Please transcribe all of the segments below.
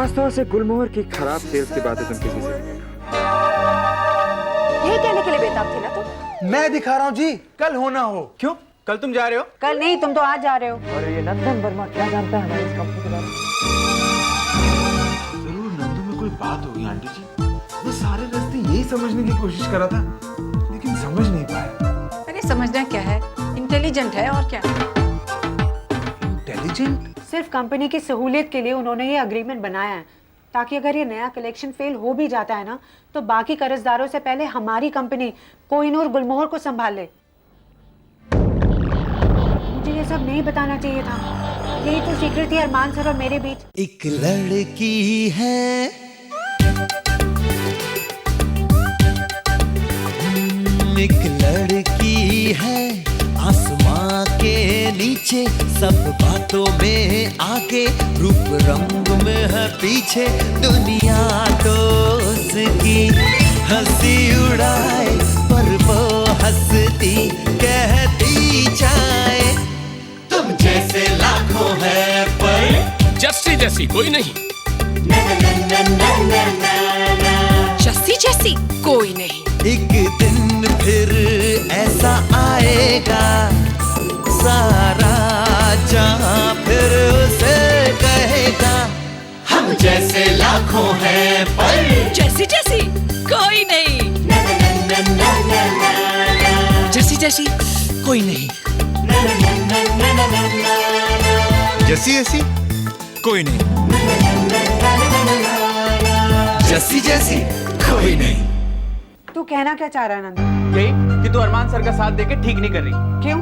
खासतौर से गुलमोहर की खराब सेल्स की बातें तुम किसी से यही कहने के लिए बेताब थे ना तुम? मैं दिखा रहा हूँ जी, कल हो ना हो। क्यों? कल तुम जा रहे हो? कल नहीं, तुम तो आज जा रहे हो। और ये नंदन वर्मा क्या जानता है हमारी इस कंपनी के बारे में? जरूर नंदू में कोई बात होगी आंटी जी। मैं सारे रास्ते यही समझने की कोशिश कर रहा था, लेकिन समझ नहीं पाया। अरे समझना क्या है, इंटेलिजेंट है और क्या। इंटेलिजेंट? सिर्फ कंपनी की सहूलियत के लिए उन्होंने ये अग्रीमेंट बनाया है, ताकि अगर ये नया कलेक्शन फेल हो भी जाता है ना, तो बाकी कर्जदारों से पहले हमारी कंपनी कोहिनूर गुलमोहर को संभाल ले। मुझे ये सब नहीं बताना चाहिए था। यही तो सीक्रेट थी अरमान सर और मेरे बीच। एक लड़की है, एक लड़की है, आसमां के नीचे, सब बातों में आगे, रूप रंग में है पीछे, दुनिया तो उसकी हंसी उड़ाए, पर वो हंसती कहती जाए, तुम जैसे लाखों है पर जस्सी जैसी कोई नहीं, जस्सी जैसी कोई नहीं। एक दिन फिर ऐसा आएगा, सारा जहां फिर उसे कहेगा, हम जैसे लाखों हैं पर जैसी जैसी कोई नहीं, जैसी जैसी कोई नहीं, जैसी जैसी कोई नहीं, जैसी जैसी कोई नहीं। तू कहना क्या चाह रहा है नंदन? यही कि तू अरमान सर का साथ देके ठीक नहीं कर रही। क्यों?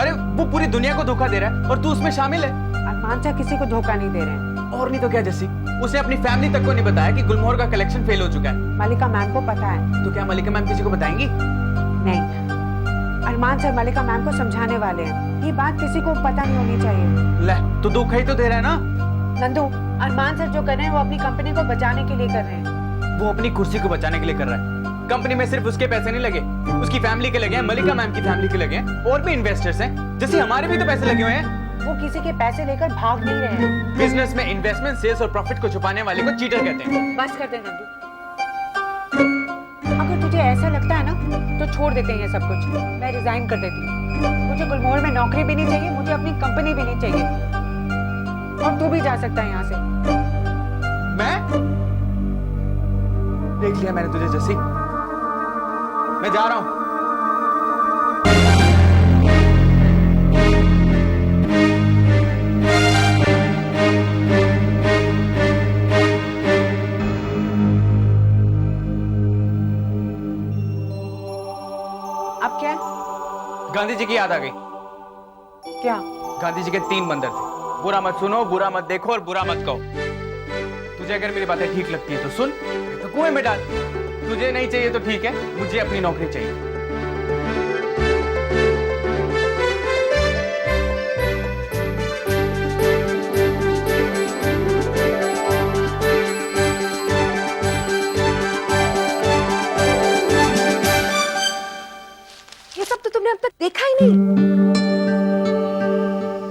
अरे वो पूरी दुनिया को धोखा दे रहा है और तू उसमें शामिल है। अरमान सर किसी को धोखा नहीं दे रहे हैं। और नहीं तो क्या जस्सी, उसने अपनी फैमिली तक को नहीं बताया कि गुलमोहर का कलेक्शन फेल हो चुका है। मलिका मैम को पता है। तो क्या मलिका मैम किसी को बताएंगी? नहीं, अरमान सर मलिका मैम को समझाने वाले हैं। ये बात किसी को पता नहीं होनी चाहिए। ले, तो धोखा ही तो दे रहा है ना। नंदू, अरमान सर जो कर रहे हैं वो अपनी कंपनी को बचाने के लिए कर रहे हैं। वो अपनी कुर्सी को बचाने के लिए कर रहा है। कंपनी में सिर्फ उसके पैसे नहीं लगे, उसकी फैमिली के लगे हैं, मलिका मैम की फैमिली के लगे हैं, और भी इन्वेस्टर्स हैं। जैसे हमारे भी तो पैसे लगे हुए हैं। वो किसी के पैसे लेकर भाग नहीं रहे हैं। बिजनेस में इन्वेस्टमेंट, सेल्स और प्रॉफिट को छुपाने वाले को चीटर कहते हैं। बस कर दे नंदू। अगर तुझे ऐसा लगता है ना, तो छोड़ देते हैं ये सब कुछ। मैं रिजाइन कर देती हूँ। मुझे गुलमोहर में नौकरी भी नहीं चाहिए, मुझे अपनी कंपनी भी नहीं चाहिए। और तू भी जा सकता है यहाँ से। मैं देख लिया मैंने तुझे जैसी, मैं जा रहा हूं। अब क्या? गांधी जी की याद आ गई। क्या? गांधी जी के 3 बंदर थे, बुरा मत सुनो, बुरा मत देखो और बुरा मत कहो। तुझे अगर मेरी बातें ठीक लगती है तो सुन, तो कुएं में डाल। तुझे नहीं चाहिए तो ठीक है, मुझे अपनी नौकरी चाहिए। ये सब तो तुमने अब तक देखा ही नहीं।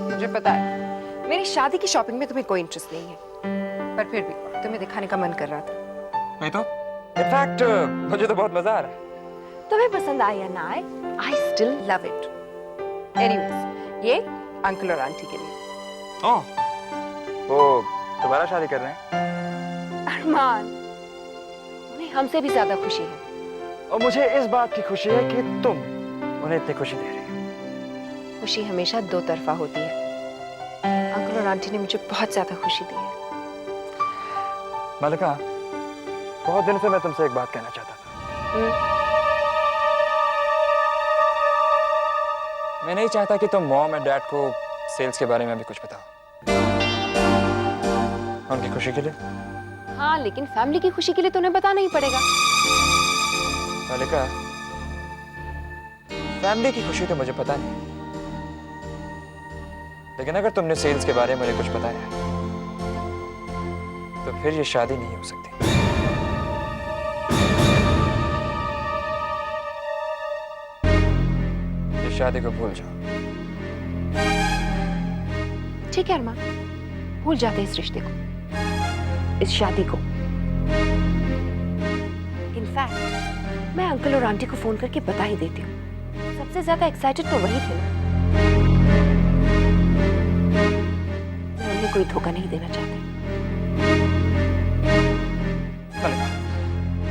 मुझे पता है, मेरी शादी की शॉपिंग में तुम्हें कोई इंटरेस्ट नहीं है, पर फिर भी तुम्हें दिखाने का मन कर रहा था। नहीं तो इनफैक्ट मुझे तो बहुत मजा आ रहा है। तुम्हें पसंद आए या ना आए, I still love it. Anyways, ये अंकल और आंटी के लिए। ओह, वो दोबारा शादी कर रहे हैं? अरमान, उन्हें हमसे भी ज्यादा खुशी है। और मुझे इस बात की खुशी है कि तुम उन्हें इतनी खुशी दे रही हो। खुशी हमेशा दो तरफा होती है। अंकल और आंटी ने मुझे बहुत ज्यादा खुशी दी है। मलिका, बहुत दिन से मैं तुमसे एक बात कहना चाहता था। मैं नहीं चाहता कि तुम मॉम और डैड को सेल्स के बारे में भी कुछ बताओ। उनकी खुशी के लिए। हाँ, लेकिन फैमिली की खुशी के लिए तो उन्हें बताना ही पड़ेगा। मलिका, फैमिली की खुशी तो मुझे पता नहीं, लेकिन अगर तुमने सेल्स के बारे में मुझे कुछ बताया तो फिर ये शादी नहीं हो सकती। इस शादी को भूल जाओ। ठीक है अरमान, भूल जाते हैं इस रिश्ते को। इस शादी को। इनफैक्ट मैं अंकल और आंटी को फोन करके बता ही देती हूँ। सबसे ज्यादा एक्साइटेड तो वही थे ना। मैं उन्हें कोई धोखा नहीं देना चाहती। मलिका,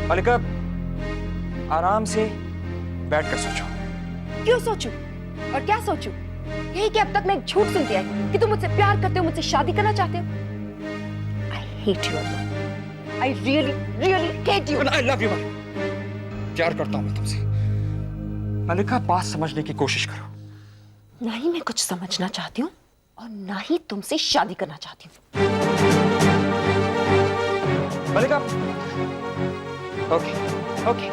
मलिका, आराम से बैठकर सोचो। क्यों सोचूं? और क्या सोचूं? यही कि अब तक मैं एक झूठ सुनती आई कि तुम मुझसे प्यार करते हो, मुझसे शादी करना चाहते हो। I hate you, अम्मा। I really, really hate you. I love you, मलिका। प्यार करता हूं मैं तुमसे। मलिका, बात समझने की कोशिश करो। ना ही मैं कुछ समझना चाहती हूँ और ना ही तुमसे शादी करना चाहती हूँ। मलिका, ओके, ओके।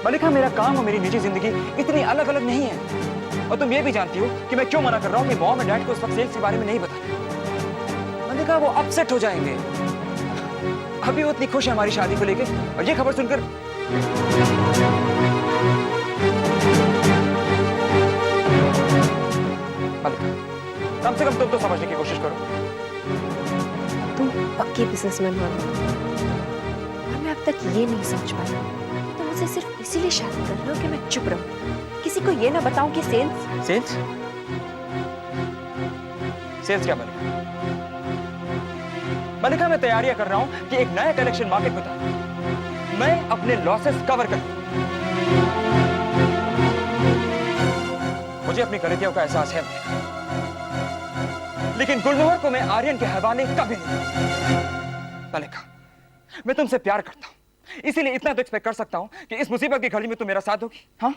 मलिका, मेरा काम और मेरी निजी जिंदगी इतनी अलग अलग नहीं है। और तुम ये भी जानती हो कि मैं क्यों मना कर रहा हूँ कि मॉम और डैड को उस वक्त सेल्स के बारे में नहीं बताना। मलिका, वो अपसेट हो जाएंगे। अभी वो इतनी खुश है हमारी शादी को लेके, और ये खबर सुनकर मलिका, कम से कम तुम तो समझने की कोशिश करो। तुम पक्के बिजनेसमैन हो और मैं अब तक ये नहीं समझ पाई तुम मुझसे सिर्फ इसीलिए शादी कर रहे हो कि मैं चुप रहूं, किसी को ये ना बताऊं कि सेल्स सेल्स सेल्स क्या मलिका? मलिका, मैं तैयारियां कर रहा हूं कि एक नया कलेक्शन मार्केट में था। मैं अपने लॉसेस कवर करूं। मुझे अपनी गलतियों का एहसास है मलिका, लेकिन गुलमोहर को मैं आर्यन के हवाले कभी नहीं। मलिका, मैं तुमसे प्यार करता हूं, इसीलिए इतना तो एक्सपेक्ट कर सकता हूं कि इस मुसीबत की घड़ी में तुम मेरा साथ दोगी। हाँ,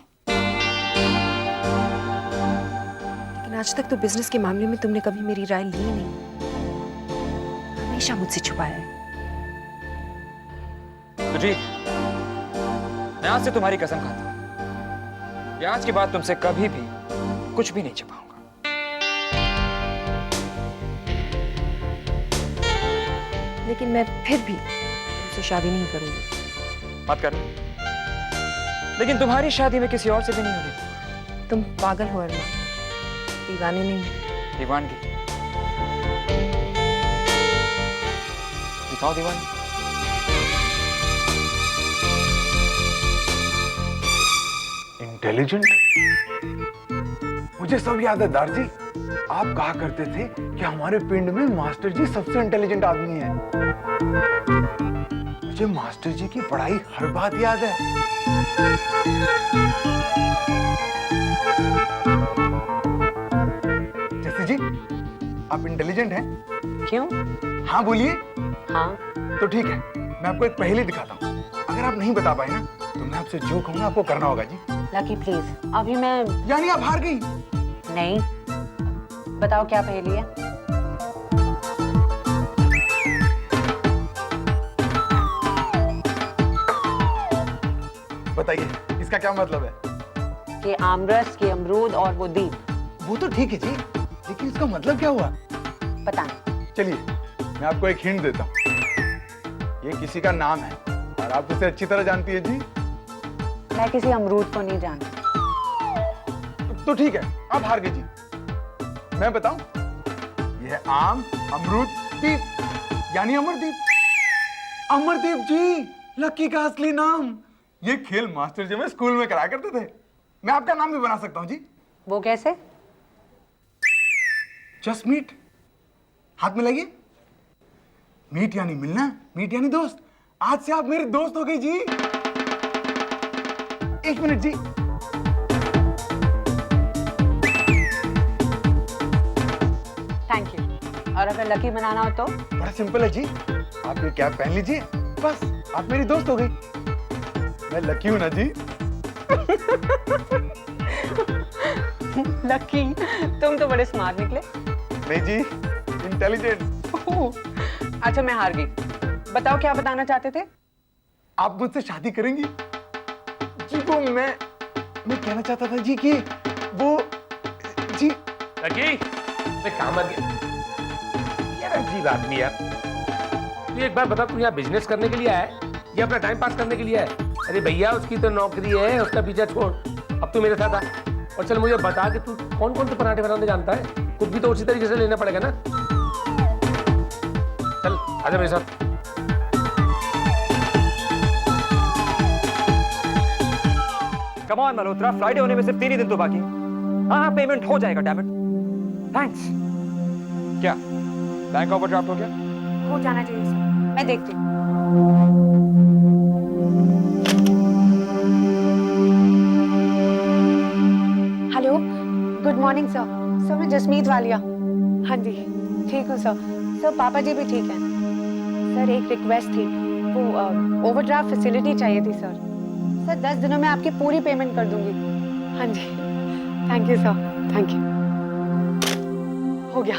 लेकिन आज तक तो बिजनेस के मामले में तुमने कभी मेरी राय ली नहीं, हमेशा मुझसे छुपाया है। तो जी, मैं आज से तुम्हारी कसम खाता हूं कि आज के बाद तुमसे कभी भी कुछ भी नहीं छिपाऊंगा। लेकिन मैं फिर भी तुमसे शादी नहीं करूंगी। मत करो, लेकिन तुम्हारी शादी में किसी और से भी नहीं होगी। तुम पागल हो अरमान, दीवाने नहीं। दीवानगी दिखाओ, दीवानगी। इंटेलिजेंट? मुझे सब याद है दार जी। आप कहा करते थे कि हमारे पिंड में मास्टर जी सबसे इंटेलिजेंट आदमी हैं। मुझे मास्टर जी की पढ़ाई हर बात याद है। जैसे जी, आप इंटेलिजेंट हैं? क्यों? हाँ बोलिए। हाँ, तो ठीक है, मैं आपको एक पहेली दिखाता हूँ। अगर आप नहीं बता पाए ना, तो मैं आपसे जो कहूँगा आपको करना होगा जी। लकी प्लीज, अभी मैं यानी आप हार गई? नहीं। बताओ क्या पहेली है? बताइए, इसका क्या मतलब है? कि आमरस, कि अमरूद और वो दीप। वो तो ठीक है जी, लेकिन इसका मतलब क्या हुआ? पता नहीं। चलिए, मैं आपको एक हिंट देता हूँ। ये किसी का नाम है और आप उसे अच्छी तरह जानती है जी। मैं किसी अमरूद को नहीं जानती। तो ठीक है, आप हार गई जी। मैं बताऊं? ये है आम, अमरूद, दीप, यानी अमरदीप। अमरदीप जी, लकी का असली नाम। ये खेल मास्टर जी में स्कूल में कराया करते थे। मैं आपका नाम भी बना सकता हूं जी। वो कैसे? Just meet. हाथ मिलाइए। मीट यानी मिलना, मीट यानी दोस्त। आज से आप मेरे दोस्त हो गई जी। एक मिनट जी। Thank you. और अगर लकी बनाना हो तो? बड़ा सिंपल है जी, आप ये कैप पहन लीजिए, बस आप मेरी दोस्त हो गई। मैं लकी हूं ना जी। लकी, तुम तो बड़े स्मार्ट निकले। नहीं जी, इंटेलिजेंट। अच्छा, मैं हार गई। बताओ क्या बताना चाहते थे? आप मुझसे शादी करेंगी जी? वो मैं कहना चाहता था जी कि वो जी। लकी, मैं काम आ गया यार। अजीब आदमी यार। तू एक बार बता, तू यहाँ बिजनेस करने के लिए आया है या अपना टाइम पास करने के लिए आया है? अरे भैया, उसकी तो नौकरी है, उसका पीछा छोड़, अब तू मेरे साथ आ। और चल मुझे बता कि तू कौन कौन से पराठे बनाने जानता है। कुछ भी तो उसी तरीके से लेना पड़ेगा ना। चल आजा मेरे साथ। कम ऑन मल्होत्रा, फ्राइडे होने में सिर्फ 3 ही दिन तो बाकी है। हाँ पेमेंट हो जाएगा, डैम इट। थैंक्स। क्या बैंक ओवरड्राफ्ट हो गया? हो जाना चाहिए सर, मैं देखती हूँ। Hello, good morning sir. Sir मैं जसमीत वालिया। हाँ जी ठीक हूँ सर। सर पापा जी भी ठीक हैं। सर एक रिक्वेस्ट थी, वो ओवरड्राफ्ट फैसिलिटी चाहिए थी सर। सर 10 दिनों में आपकी पूरी पेमेंट कर दूंगी। हाँ जी thank you sir, thank you. हो गया,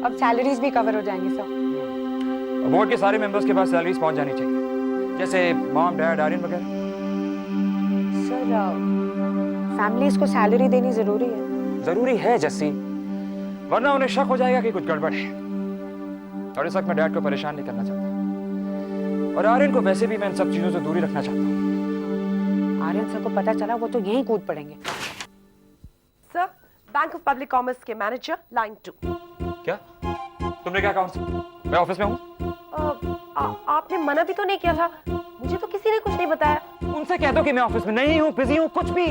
अब सैलरीज भी कवर हो जाएंगी सर। बोर्ड के सारे मेंबर्स के पास सैलरीज पहुंच जानी चाहिए, जैसे मॉम, डैड, आर्यन वगैरह। सर फैमिलीज को सैलरी देनी जरूरी है। जरूरी है जस्सी, वरना उन्हें शक हो जाएगा कि कुछ गड़बड़ है। और इस वक्त मैं डैड को परेशान नहीं करना चाहता, और आर्यन को वैसे भी मैं इन सब चीजों से दूरी रखना चाहता हूँ। आर्यन सर को पता चला वो तो यहीं कूद पड़ेंगे। Sir, bank of public commerce के मैनेजर, लाइन 2। क्या तुमने क्या कहा उनसे? मैं ऑफिस में हूँ। आपने मना भी तो नहीं किया था, मुझे तो किसी ने कुछ नहीं बताया। उनसे कह दो कि मैं ऑफिस में नहीं हूँ, बिजी हूँ, कुछ भी।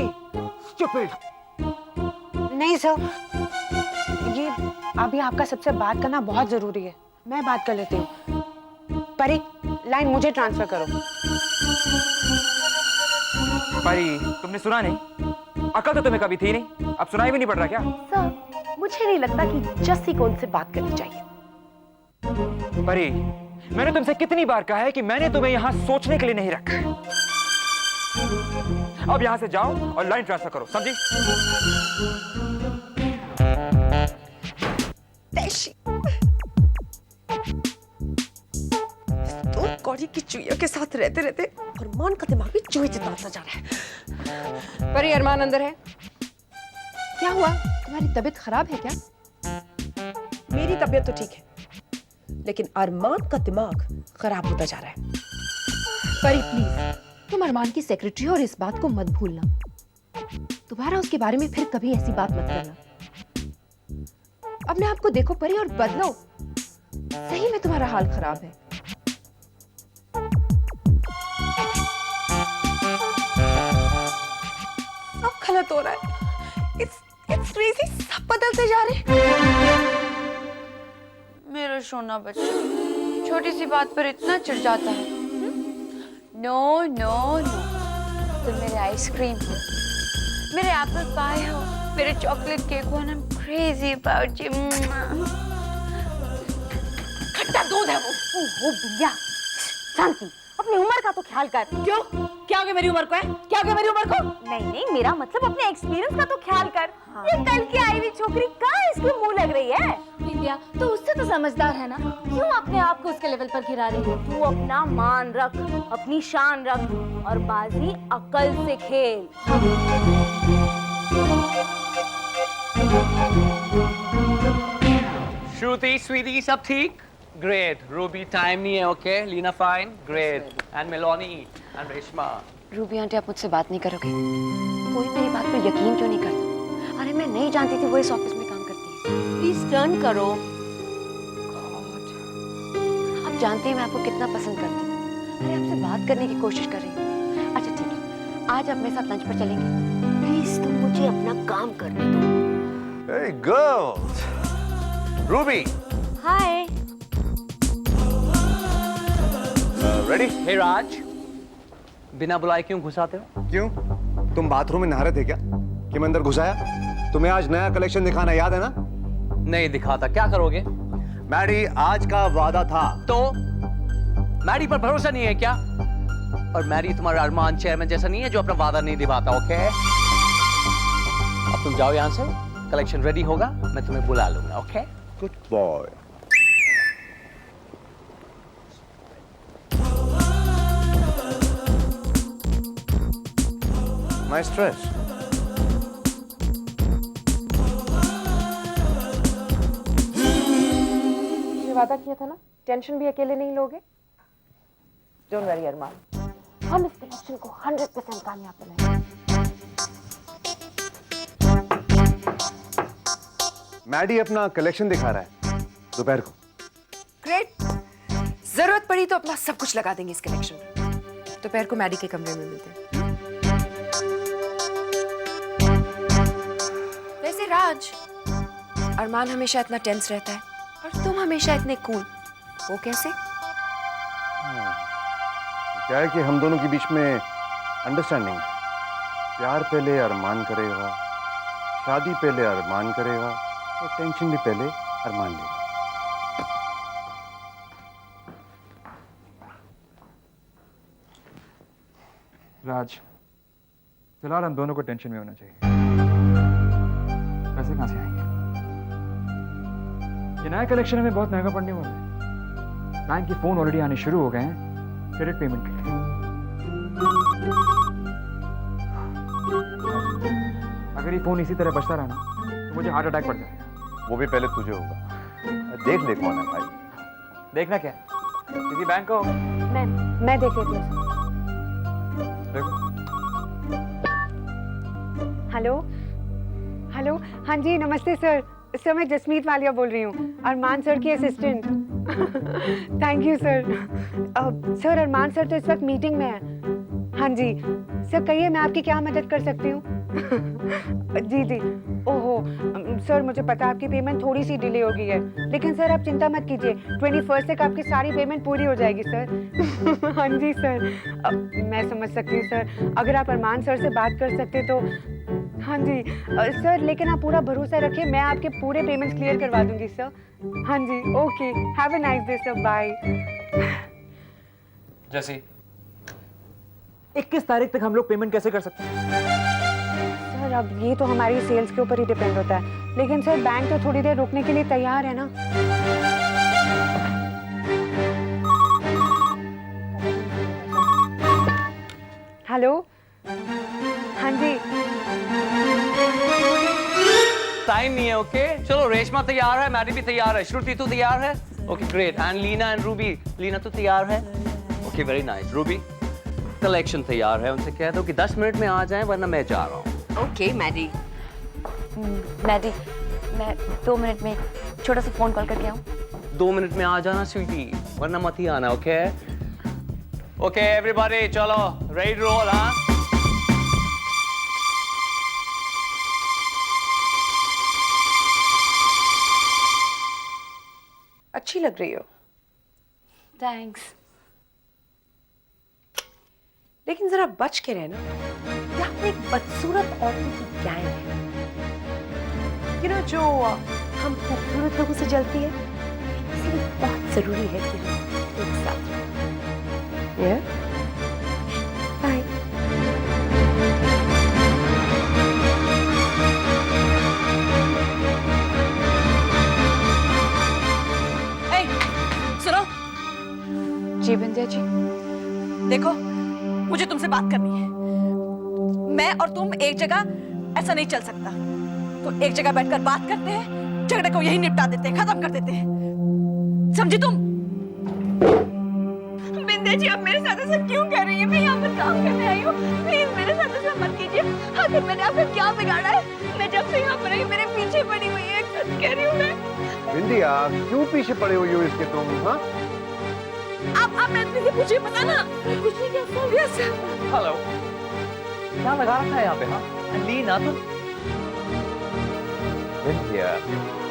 Stupid। नहीं सर, ये अभी आपका सबसे बात करना बहुत जरूरी है। मैं बात कर लेती हूँ। परी, लाइन मुझे ट्रांसफर करो। परी, तुमने सुना नहीं? अकल तो तुम्हें कभी थी नहीं, अब सुनाई भी नहीं पड़ रहा क्या? सर, मुझे नहीं लगता कि जस्सी को उनसे बात करनी चाहिए। परी, मैंने तुमसे कितनी बार कहा है कि मैंने तुम्हें यहाँ सोचने के लिए नहीं रखा है। अब यहाँ से जाओ और लाइन ट्रांसफर करो, समझी? तो कौड़ी की चुईया के साथ रहते रहते अरमान का दिमाग भी चूहे जितना होता जा रहा है। परी, अरमान अंदर है। क्या हुआ, तुम्हारी तबीयत खराब है क्या? मेरी तबीयत तो ठीक है, लेकिन अरमान का दिमाग खराब होता जा रहा है। परी प्लीज, तुम अरमान की सेक्रेटरी हो और इस बात को मत भूलना। दोबारा उसके बारे में फिर कभी ऐसी बात मत करना। अपने आप को देखो परी और बदलो। सही में तुम्हारा हाल खराब है। सब गलत हो रहा है। It's crazy, सब बदलते जा रहे हैं। मेरा सोना बच्चा छोटी सी बात पर इतना चिढ़ जाता है। नो नो नो, तुम मेरे आइसक्रीम हो, मेरे एप्पल पाई हो, मेरे चॉकलेट केक हो, and I'm crazy about you। खट्टा दूध है वो। ओहो भैया, शांति, अपनी उम्र का तो ख्याल कर। क्यों? क्या हो गया मेरी उम्र को है? क्या हो गया मेरी उम्र को? नहीं नहीं, मेरा मतलब अपने एक्सपीरियंस का तो ख्याल कर। ये कल की आई हुई छोकरी कहाँ इसके मुंह लग रही है? विद्या, तो उससे तो समझदार है ना, क्यों अपने आप को उसके लेवल पर गिरा रही है? तू अपना मान रख, अपनी शान रख और बाजी अकल से खेल। श्रुति, स्वीटी, सब ठीक? ग्रेट। रूबी, टाइम नहीं है, okay? Leena fine, great. And Melony and Reshma. Ruby aunty, आप मुझसे बात नहीं करोगे? कोई मेरी बात पर यकीन क्यों नहीं करता? अरे मैं नहीं जानती थी वो इस ऑफिस में काम करती है। प्लीज टर्न करो। आप जानती हैं मैं आपको कितना पसंद करती हूँ। अरे आपसे बात करने की कोशिश कर रही हूँ। अच्छा ठीक है, आज आप मेरे साथ लंच पर चलेंगे? प्लीज तुम मुझे अपना काम करने दो। Hey girls, Ruby, हाय। ready? हे राज, बिना बुलाए क्यों घुसाते हो? क्यों? तुम बाथरूम में नहा रहे थे क्या कि मैं अंदर घुसाया? तुम्हें आज नया कलेक्शन दिखाना याद है ना? नहीं दिखाता, क्या करोगे? मैडी, आज का वादा था। तो मैरी पर भरोसा नहीं है क्या? और मैरी तुम्हारा अरमान चेयरमैन जैसा नहीं है जो अपना वादा नहीं निभाता, ओके? अब तुम जाओ यहाँ से, कलेक्शन रेडी होगा, मैं तुम्हें बुला लूंगा, okay? Good boy. My stress. ये वादा किया था ना, टेंशन भी अकेले नहीं लोगे। डोंट वरी अरमान, हम इस कलेक्शन को 100% कामयाब बनाएंगे। मैडी अपना कलेक्शन दिखा रहा है दोपहर को। ग्रेट, जरूरत पड़ी तो अपना सब कुछ लगा देंगे इस कलेक्शन में। दोपहर को मैडी के कमरे में मिलते हैं। राज, अरमान हमेशा इतना टेंस रहता है और तुम हमेशा इतने कूल, वो कैसे? क्या है कि हम दोनों के बीच में अंडरस्टैंडिंग है। प्यार पहले अरमान करेगा, शादी पहले अरमान करेगा और टेंशन भी पहले अरमान लेगा। राज, फिलहाल हम दोनों को टेंशन में होना चाहिए। पैसे कहाँ से आएंगे? ये नया कलेक्शन हमें बहुत महंगा पड़ने वाला है। बैंक के फोन ऑलरेडी आने शुरू हो गए हैं क्रेडिट पेमेंट के लिए। अगर ये फोन इसी तरह बचता रहा ना तो मुझे हार्ट अटैक पड़ जाएगा। वो भी पहले तुझे होगा। देख ले कौन है भाई। देखना क्या है? किसी बैंक का होगा। मैं देख लेती हूँ। देखो। हेलो हेलो, हाँ जी नमस्ते सर। सर मैं जसमीत वालिया बोल रही हूँ, अरमान सर की assistant. Thank you sir. Sir Armaan sir तो इस वक्त मीटिंग में है। हाँ जी सर, कहिए मैं आपकी क्या मदद कर सकती हूँ? जी जी, ओहो सर मुझे पता है आपकी पेमेंट थोड़ी सी डिले हो गई है, लेकिन सर आप चिंता मत कीजिए, 21 तक आपकी सारी पेमेंट पूरी हो जाएगी सर। हाँ जी सर, मैं समझ सकती हूँ सर, अगर आप अरमान सर से बात कर सकते तो। हाँ जी सर, लेकिन आप पूरा भरोसा रखिए, मैं आपके पूरे पेमेंट्स क्लियर करवा दूंगी सर। हाँ जी okay, have a nice day sir, bye. जैसी 21 तारीख तक हम लोग पेमेंट कैसे कर सकते हैं? सर अब ये तो हमारी सेल्स के ऊपर ही डिपेंड होता है, लेकिन सर बैंक तो थोड़ी देर रुकने के लिए तैयार है ना। हेलो, हाँ जी टाइम नहीं है। ओके चलो, रेशमा तैयार है, मैडी भी तैयार है, श्रुति तू तैयार है? Okay great. And Leena and Ruby, Leena तू तैयार है? Okay very nice. Ruby collection तैयार है, उनसे कह दो कि 10 मिनट में आ जाएं वरना मैं जा रहा हूँ। Okay Maddie. मैडी, मैं 2 मिनट में छोटा सा फोन कॉल करके आऊँ? 2 मिनट में आ जाना स्वीटी, वरना मत ही आना। ओके ओके एवरीबॉडी, चलो रेडी रोल। हाँ अच्छी लग रही हो, थैंक्स। लेकिन जरा बच के रहना, यहाँ पे एक बदसूरत औरतों की गैंग है, जो हम खूबसूरत लोगों से जलती है, इसलिए बहुत जरूरी है कि हम एक साथ रहें। बाय। सुनो, जी बिंदिया जी। देखो मुझे तुमसे बात करनी है। मैं और तुम एक जगह ऐसा नहीं चल सकता। तो एक जगह बैठकर बात करते हैं, झगड़े को यही निपटा देते हैं, खत्म कर देते हैं, समझी तुम? बिंदिया जी, आप मेरे साथ ऐसा क्यों कर रही हैं? मैं यहाँ पर काम करने आई हूँ, प्लीज मेरे साथ ऐसा मत कीजिए। आखिर मैंने आपका क्या बिगाड़ा है? मैं जब से यहाँ पर आई मेरे पीछे पड़ी हुई है, सच कह रही हूँ मैं। बिंदिया क्यों पीछे पड़े हुई हो इसके तुम? हाँ आप मेरे से पूछिए, पता ना कुछ नहीं क्या सर। हेलो, क्या लगा रखा है यहाँ पे? हाँ लीना तुम बिंदिया,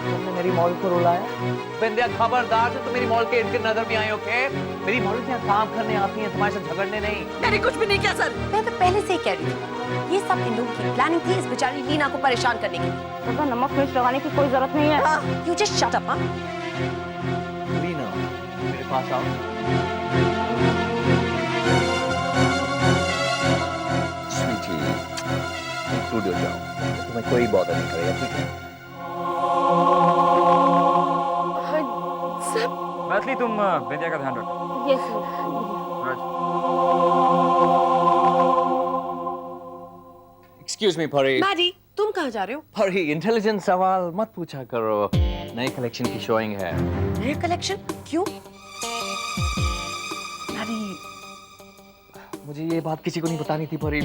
तुमने मेरी मॉल को रुलाया? बिंदिया खबरदार से तुम मेरी मॉल के इर्द गिर्द नजर भी आई। ओके मेरी मॉल यहाँ काम करने आती है, तुम्हारे साथ झगड़ने नहीं। मैंने कुछ भी नहीं किया सर। मैं तो पहले से ही कह रही थी, ये सब इन लोगों की प्लानिंग थी इस बेचारी लीना को परेशान करने की। तो नमक मिर्च लगाने की कोई जरूरत नहीं है। You just shut up. Leena मेरे पास आओ। स्वीटी स्टूडियो जाओ, तुम्हें कोई बॉदर नहीं करेगा, ठीक है? मैथिली तुम बिंदिया का ध्यान रखो। Yes sir. एक्सक्यूज मी परी। मैडी, तुम कहाँ जा रहे हो? परी इंटेलिजेंट सवाल मत पूछा करो, नई कलेक्शन की शोइंग है। नया कलेक्शन? क्यों? मुझे ये बात किसी को नहीं बतानी थी परी,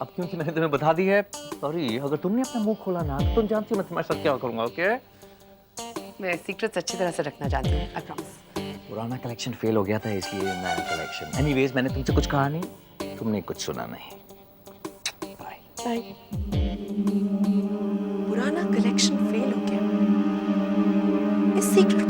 अब क्योंकि मैंने तुम्हें बता दी है। परी अगर तुमने अपना मुंह खोला ना तो तुम जानती हो मैं तुम्हारे साथ क्या करूंगा। ओके मैं सीक्रेट्स अच्छी तरह से रखना जानती हूँ, आई प्रॉमिस। पुराना कलेक्शन फेल हो गया था इसलिए नया कलेक्शन। एनीवेज मैंने तुमसे कुछ कहा नहीं, तुमने कुछ सुना नहीं। Bye bye. सीक्रेट